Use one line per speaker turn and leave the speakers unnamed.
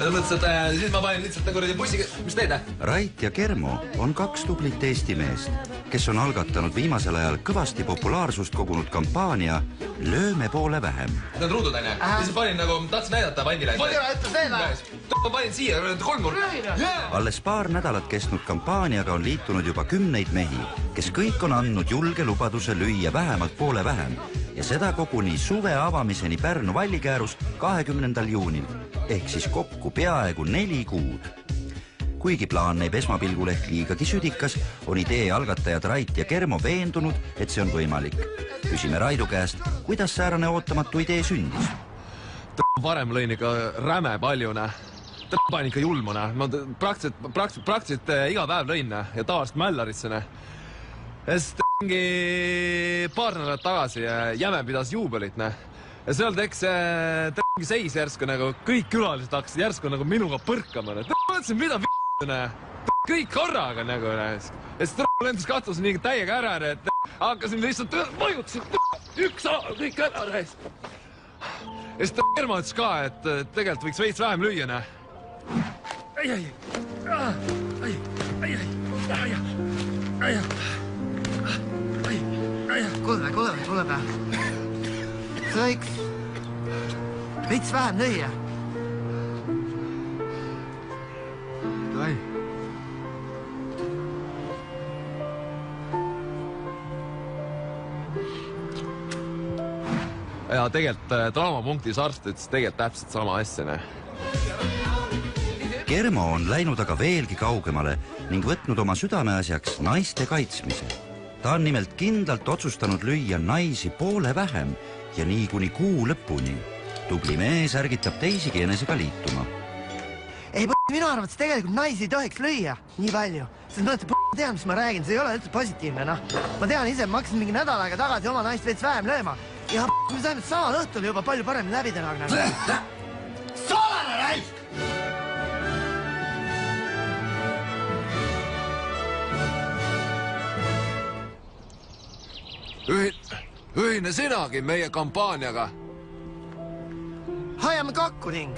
Mõtles, et siis ma panin lihtsalt kuradi bussiga. Mis teed?
Rait ja Kermo on 2 tublit Eesti meest, kes on algatanud viimasel ajal kõvasti populaarsust kogunud kampaania Lööme poole vähem.
Need on ruudud, aine. Siis panin nagu, tahtsin näidata vandile. Ma panin siia, 3 murd.
Alles paar nädalat kestnud kampaaniaga on liitunud juba 10 mehi, kes kõik on andnud julge lubaduse lüüa vähemalt poole vähem ja seda koguni suve avamiseni Pärnu Vallikäärus 20. juunil, ehk siis kokku peaaegu 4 kuud. Kuigi plaan näib esmapilgul ehk liigagi südikas, on idee algatajad Rait ja Kermo veendunud, et see on võimalik. Küsime Raidu käest, kuidas säärane ootamatu idee sündis.
Varem lõin ikka räme paljune. Panin ikka julmune. Ma praktiliselt iga päev lõin ja tavaliselt mällaritsene. Sest paar nädalat tagasi jäme pidas juubelit. Ja seal teks seis järsku nagu kõik külalised hakkasid järsku nagu minuga põrkama. Mõtlesin, mida kõik korraga nagu. Ja siis lendas katus nii täiega ära, et hakkasin lihtsalt mõjutasin üks kõik ära. Ja siis Kermo ütles ka, et tegelikult võiks veits vähem lüüa.
Kuule. Sa võiks veits vähem lüüa.
Ai. Ja tegelikult draamapunktis arst ütles tegelikult täpselt sama asja.
Kermo on läinud aga veelgi kaugemale ning võtnud oma südameasjaks naiste kaitsmise. Ta on nimelt kindlalt otsustanud lüüa naisi poole vähem ja nii kuni kuu lõpuni. Tubli mees ärgitab teisigi enesega liituma.
Ei, minu arvates tegelikult naisi ei tohiks lüüa nii palju. Sest ma tean, mis ma räägin, see ei ole üldse positiivne. Ma tean ise, ma hakkasin mingi nädal aega tagasi oma naist veits vähem lööma. Ja me saime samal õhtul juba palju paremini läbi teha. Solane raisk!
Ühine sinagi meie kampaaniaga.
Hoiame kokku ning!